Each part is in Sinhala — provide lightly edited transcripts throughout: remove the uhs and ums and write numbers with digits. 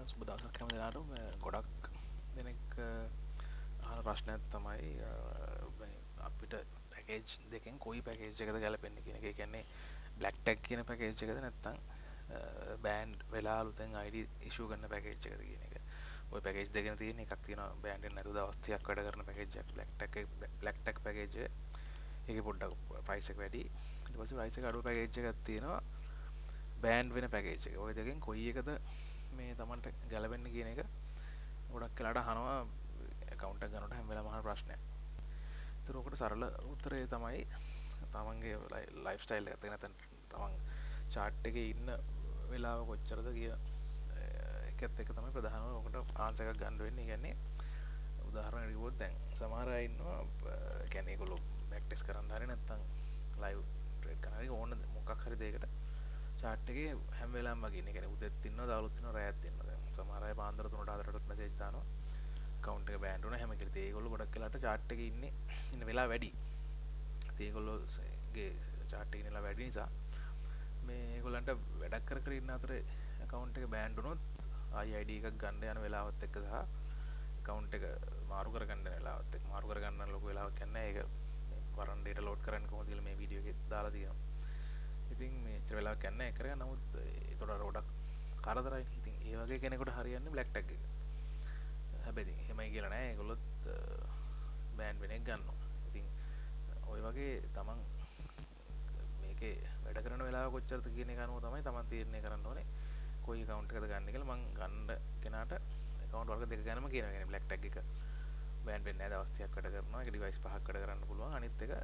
සුබ දවසක් හැම දිනාටම. ගොඩක් දෙනෙක් අහන ප්‍රශ්නයක් තමයි අපිට පැකේජ් දෙකෙන් කොයි පැකේජ් එකද ගැලපෙන්නේ කියන එක. ඒ කියන්නේ බ්ලැක් ටැග් කියන පැකේජ් එකද නැත්නම් බෑන්ඩ් වෙලා අලුතෙන් ID ඉෂුව කරන පැකේජ් එකද කියන එක. ওই පැකේජ් දෙකෙන් තියෙන එකක් තියෙනවා බෑන්ඩ් එක නැතුව දවස් 30ක් වැඩ කරන පැකේජ් එකක් බ්ලැක් ටැග් පැකේජ් එක. ඒකේ පොඩ්ඩක් ප්‍රයිස් එක වැඩි. ඊට පස්සේ ප්‍රයිස් එක අඩු පැකේජ් එකක් තියෙනවා බෑන්ඩ් වෙන පැකේජ් එක. ওই දෙකෙන් කොයි එකද මේ තමන්ට ගැලපෙන්නේ කියන එක ගොඩක් වෙලාට අහනවා account එක ගන්නකොට හැම වෙලාවම අහන ප්‍රශ්නයක්. ඒතර ඔකට සරල උත්තරේ තමයි තමන්ගේ ලයිෆ් ස්ටයිල් එකත් එක්ක නැත්නම් තමන් chart එකේ ඉන්න වෙලාව කොච්චරද කියන එකත් එක්ක තමයි ප්‍රධානම ඔකට ආන්සර් එකක් ගන්න වෙන්නේ. කියන්නේ උදාහරණයක් කිව්වොත් දැන් සමහර අය ඉන්නවා කියන්නේ ඒගොල්ලෝ බෑක් ටෙස්ට් කරන්න හරි නැත්නම් ලයිව් ට්‍රේඩ් කරන්න හරි ඕන මොකක් හරි දෙයකට chart එකේ හැම වෙලාවෙම වගේ ඉන්නේ. කියන්නේ උදේත් ඉන්නවා දවල්ුත් ඉන්නවා රැයත් ඉන්නවා. දැන් සමහර අය පාන්දර 3ට 4ටත් මැසේජ් දානවා. account එක බෑන්ඩ් වුණා හැම කෙලේ. ඒගොල්ලෝ ගොඩක් වෙලාට chart එකේ ඉන්න වෙලාව වැඩි. ඒගොල්ලෝගේ chart එකේ ඉන්නලා වැඩි නිසා මේ ඒගොල්ලන්ට වැඩක් කර කර ඉන්න අතරේ account එක බෑන්ඩ් වුණොත් ආයි ID එකක් ගන්න යන වෙලාවත් එක්ක සහ account එක මාරු කරගන්න වෙලාවත් එක්ක මාරු කරගන්න ලොකු වෙලාවක් යන්නේ නැහැ. ඒක වරන් data load කරන්න කොහොමද කියලා මේ වීඩියෝ එකේ දාලා තියෙනවා. ඉතින් මේ ඉතර වෙලාවක් යන්නේ නැහැ කරගෙන. නමුත් ඒතකොට ගොඩක් කරදරයි. ඉතින් ඒ වගේ කෙනෙකුට හරියන්නේ බ්ලැක් ටැග් එක. හැබැයි ඉතින් එහෙමයි කියලා නෑ. ඒගොල්ලොත් බෑන්ඩ් වෙන එක ගන්නවා. ඉතින් ওই වගේ තමන් මේකේ වැඩ කරන වෙලාව කොච්චරද කියන එක අනුව තමයි තමන් තීරණය කරන්න ඕනේ කොයි account එකද ගන්න කියලා. මං ගන්න කෙනාට account වර්ග දෙක ගැනම කියනවා. කියන්නේ බ්ලැක් ටැග් එක බෑන්ඩ් වෙන්නේ නැහැ. දවස් 30ක් වැඩ කරනවා. ඒක device පහක් වැඩ කරන්න පුළුවන්. අනිත් එක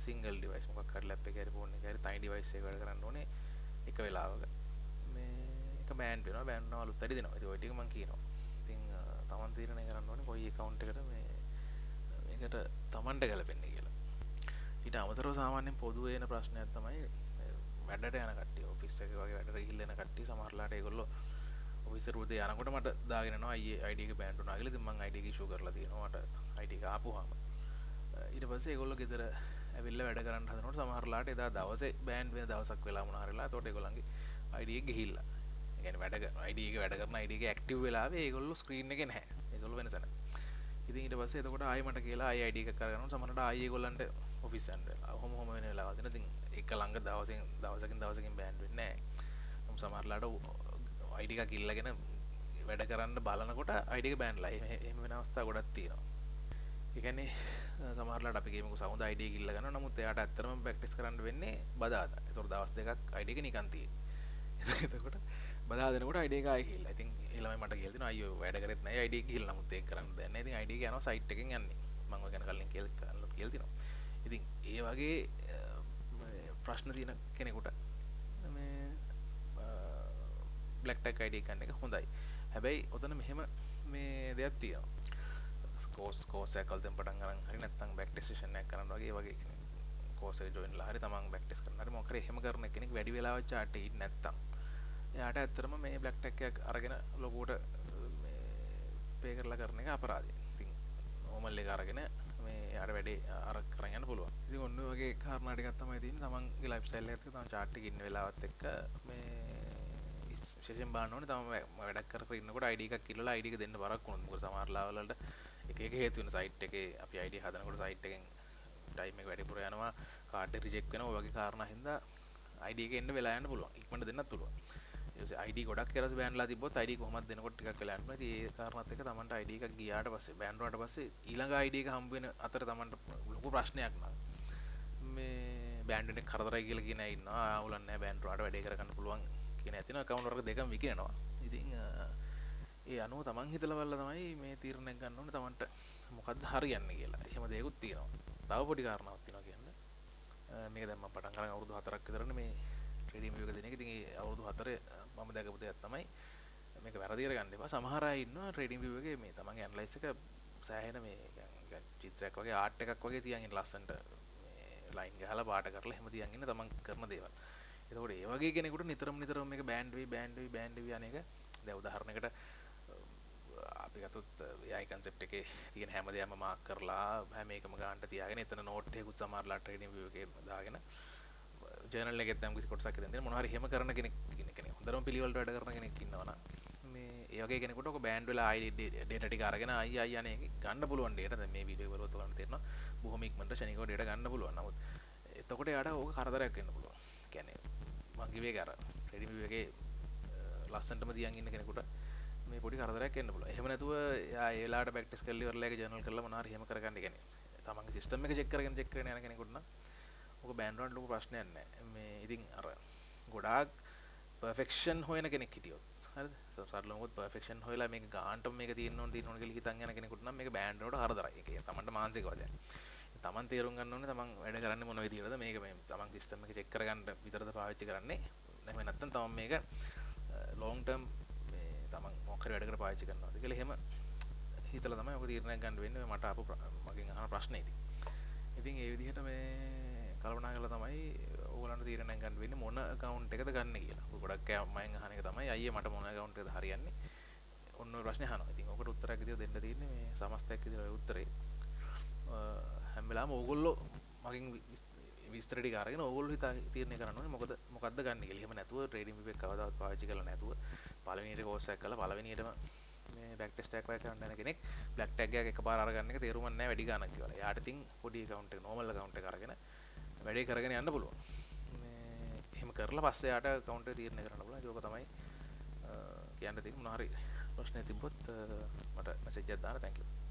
සිංගල් ඩිවයිස් මොකක් හරි ලැප් එකේ හරි ෆෝන් එකේ හරි තනි ඩිවයිස් එකක වැඩ කරන්න ඕනේ එක වෙලාවක. මේ එක බෑන්ඩ් වෙනවා. බෑන්ඩ් වෙනවා අලුත් වැඩි දෙනවා. ඉතින් ওই ටික මං කියනවා. ඉතින් තමන් තීරණය කරන්න ඕනේ කොයි account එකද මේකට තමන්ට ගැලපෙන්නේ කියලා. ඊට අමතරව සාමාන්‍යයෙන් පොදුවේ එන ප්‍රශ්නයක් තමයි වැඩට යන කට්ටිය ඔෆිස් එකේ වගේ වැඩට ගිහිල්ලා එන කට්ටිය සමහරලාට ඒගොල්ලෝ ඔෆිස් එක උදේ යනකොට මට දාගෙන එනවා ID එක බෑන්ඩ් වුණා කියලා. ඉතින් මං ID එක ඉෂුව කරලා තියෙනවා. මට ID එක ආපුවාම ඊට පස්සේ ඒගොල්ලෝ ගෙදර ඇවිල්ලා වැඩ කරන්න හදනකොට සමහරලාට එදා දවසේ බෑන්ඩ් වෙන දවසක් වෙලා මොනවා හරිලා එතකොට ඒගොල්ලන්ගේ ID එක ගිහිල්ලා. ඒ කියන්නේ වැඩ කරන ID එක වැඩ කරන ID එක ඇක්ටිව් වෙලාවේ ඒගොල්ලෝ ස්ක්‍රීන් එකේ නැහැ. ඒගොල්ලෝ වෙනස නැහැ. ඉතින් ඊට පස්සේ එතකොට ආයෙ මට කියලා ආයෙ ID එකක් අරගෙන සමහරවිට ආයෙ ඒගොල්ලන්ට ඔෆිස් යන්න වෙලා. ඔහොම වෙන වෙලාවල් දෙන. ඉතින් එක ළඟ දවසකින් බෑන්ඩ් වෙන්නේ නැහැ. නම් සමහරලාට ID එකක් ඉල්ලගෙන වැඩ කරන්න බලනකොට ID එක බෑන්ඩ්ලා. එහෙම වෙන අවස්ථා ගොඩක් තියෙනවා. ඒ කියන්නේ සමහරලාට අපි ගේමුකෝ සවුන්ඩ් ID එක ඉල්ල ගන්නවා. නමුත් එයාට ඇත්තටම ප්‍රැක්ටිස් කරන්න වෙන්නේ බදාදා. ඒතකොට දවස් දෙකක් ID එක නිකන් තියෙන්නේ. එතකොට බදා දෙනකොට ID එක ආයෙ ගිහිල්ලා. ඉතින් ඒ ළමයි මට කියලා දෙනවා අයියෝ වැඩ කරෙත් නැහැ ID එක ගිහිල්ලා. නමුත් ඒක කරන්න දෙන්නේ නැහැ. ඉතින් ID එක යනවා සයිට් එකෙන් යන්නේ. මම ඔය ගැන කලින් කියලා දෙනවා. ඉතින් ඒ වගේ ප්‍රශ්න තියෙන කෙනෙකුට මේ බ්ලැක් ටැග් ID ගන්න එක හොඳයි. හැබැයි ඔතන මෙහෙම මේ දෙයක් තියෙනවා. කෝස් එකක් අලුතෙන් පටන් ගන්න හරි නැත්නම් බෑක් ටෙස්ට් සෙෂන් එකක් කරන්න වගේ කෝස් එක ජොයින් වෙලා හරි තමන් බෑක් ටෙස්ට් කරන්න හරි මොකක් හරි එහෙම කරන කෙනෙක් වැඩි වෙලාවක් chart එකේ ඉන්නේ නැත්නම් එයාට ඇත්තටම මේ බ්ලැක් ටැග් එකක් අරගෙන ලොකුවට මේ පේ කරලා කරන එක අපරාධයි. ඉතින් නෝමල් එක අරගෙන මේ යාර වැඩේ අර කරන් යන්න පුළුවන්. ඉතින් ඔන්න ඔය වගේ කාරණා ටිකක් තමයි තියෙන්නේ. තමන්ගේ ලයිෆ් ස්ටයිල් එකත් එක්ක තමන් chart එකේ ඉන්න වෙලාවත් එක්ක මේ විශේෂයෙන් බලන්න ඕනේ තමන් වැඩක් කරගෙන ඉන්නකොට ID එකක් කිල්ලලා ID එක දෙන්න බරක් වුණොත්. මොකද සමහර ලාවල වලට එක හේතු වෙන සයිට් එකේ අපි ID හදනකොට සයිට් එකෙන් ටයිම් එක වැඩිපුර යනවා කාඩ් එක රිජෙක්ට් වෙනවා. ඔය වගේ කාරණා හින්දා ID එක එන්න වෙලා යන්න පුළුවන්. ඉක්මනට දෙන්නත් පුළුවන්. ID ගොඩක් කරස් බෑන්ඩ්ලා තිබ්බොත් ID කොහොමද දෙනකොට ටිකක් වෙලා යනවා. ඉතින් ඒ කාරණාත් එක්ක තමන්ට ID එකක් ගියාට පස්සේ බෑන්ඩ් වුණාට පස්සේ ඊළඟ ID එක හම්බ වෙන අතර තමන්ට ලොකු ප්‍රශ්නයක් නෑ. මේ බෑන්ඩ් එකේ කරදරයි කියලා කියන අය ඉන්නවා. ආවුලක් නෑ බෑන්ඩ් වලට වැඩේ කරගන්න පුළුවන් කියන ඇතින account වර්ග දෙකම විකිනනවා. ඉතින් ඒ අනුව තමන් හිතලා බලලා තමයි මේ තීරණයක් ගන්න ඕනේ තමන්ට මොකද්ද හරියන්නේ කියලා. එහෙම දෙයක්ත් තියෙනවා. තව පොඩි කාරණාවක් තියෙනවා කියන්නේ. මේක දැන් මම පටන් ගන්න අවුරුදු 4ක් විතරනේ මේ ට්‍රේඩින් විව් එක දෙන එක. ඉතින් ඒ අවුරුදු 4 මම දැකපු දෙයක් තමයි මේක වැරදි කරගන්න එපා. සමහර අය ඉන්නවා ට්‍රේඩින් විව් එකේ මේ තමන්ගේ ඇනලයිස් එක සෑහෙන මේ චිත්‍රයක් වගේ ආර්ට් එකක් වගේ තියන් ඉන්න ලස්සනට මේ ලයින් ගහලා පාට කරලා එහෙම තියන් ඉන්න තමන් කරන දේවල්. එතකොට ඒ වගේ කෙනෙකුට නිතරම මේක බෑන්ඩ් වෙයි අනේක දැන් උදාහරණයකට අපි ගත්තොත් AI concept එකේ තියෙන හැමදේම මාක් කරලා හැම එකම ගන්නට තියාගෙන එතන නෝට් එකකුත් සමහරලා ට්‍රේඩින් විව් එකේ දාගෙන ජර්නල් එකෙත් නම් කිසි කොටසක් දෙන්න මොනවා හරි එහෙම කරන කෙනෙක් හොඳටම පිළිවෙලට වැඩ කරන කෙනෙක් ඉන්නවා නම් මේ ඒ වගේ කෙනෙකුට ඔක බෑන්ඩ් වෙලා ආයි ඩේටා ටික අරගෙන ආයි ආයි අනේ ගන්න පුළුවන් ඩේටා. දැන් මේ වීඩියෝ වල ඔයාලට තේරෙනවා බොහොම ඉක්මනට ශනිකව ඩේටා ගන්න පුළුවන්. නමුත් එතකොට යාට ඕක කරදරයක් වෙන්න පුළුවන්. කියන්නේ මං කිව්වේ ඒක අර ට්‍රේඩින් විව් එකේ ලස්සනටම තියන් ඉන්න කෙනෙකුට මේ පොඩි කරදරයක් එන්න පුළුවන්. එහෙම නැතුව යා ඒ වෙලාවට බෑක් ටෙස්ට් කරලා ඉවරලා ඒක ජර්නල් කරලා මොනවා හරි එහෙම කරගන්න. කියන්නේ තමන්ගේ සිස්ටම් එක චෙක් කරගෙන යන කෙනෙකුට නම් ඕක බෑන්ඩ් වලට ලොකු ප්‍රශ්නයක් නැහැ. මේ ඉතින් අර ගොඩාක් පර්ෆෙක්ෂන් හොයන කෙනෙක් හිටියොත් හරිද? සරලවම පර්ෆෙක්ෂන් හොයලා මේක ගාන්ටම මේක තියෙන්න ඕන කියලා හිතන් යන කෙනෙකුට නම් මේක බෑන්ඩ් වලට හරදරයි. ඒක තමන්ට මානසික වදයක්. තමන් තේරුම් ගන්න ඕනේ තමන් වැඩ කරන්නේ මොන විදිහටද මේක මේ තමන් සිස්ටම් එක චෙක් කරගන්න විතරද පාවිච්චි කරන්නේ. එහෙම නැත්නම් තමන් මේක ලොන්ග් ටර්ම් මේ තමන් මොකක් හරි වැඩකට පාවිච්චි කරනවාද කියලා එහෙම හිතලා තමයි ඔක තීරණයක් ගන්න වෙන්නේ. මට ආපු මගෙන් අහන ප්‍රශ්නේ ඉතින්. ඉතින් ඒ විදිහට මේ කල්පනා කරලා තමයි ඕගොල්ලන්ට තීරණයක් ගන්න වෙන්නේ මොන account එකද ගන්න කියලා. ගොඩක් අය මයෙන් අහන එක තමයි අයියේ මට මොන account එකද හරියන්නේ. ඔන්න ඔය ප්‍රශ්නේ අහනවා. ඉතින් ඔකට උත්තරයක් විදිහට දෙන්න තියෙන්නේ මේ සමස්තයක් විදිහට ඔය උත්තරේ. හැම වෙලාවෙම ඕගොල්ලෝ මගෙන් විස්තර ටික අරගෙන ඕගොල්ලෝ හිතා තීරණය කරන්න ඕනේ මොකද්ද ගන්න කියලා. එහෙම නැතුව ට්‍රේඩින් විවේක කවදාවත් පාවිච්චි කරලා නැතුව පළවෙනියට කෝස් එකක් කරලා පළවෙනියටම මේ බෑක් ටෙස්ට් එකක් වගේ කරන්න යන කෙනෙක් බ්ලැක් ටැග් එකක් එකපාර අරගන්න එක තේරුම් නැහැ වැඩි ගාණක් කියලා. එයාට ඉතින් පොඩි account එක normal account එක අරගෙන වැඩේ කරගෙන යන්න පුළුවන්. මේ එහෙම කරලා පස්සේ යාට account එක තීරණය කරන්න පුළුවන්. ඒක තමයි කියන්න තියෙන්නේ. මොනවා හරි ප්‍රශ්න තිබ්බොත් මට message එකක් දාන්න. thank you.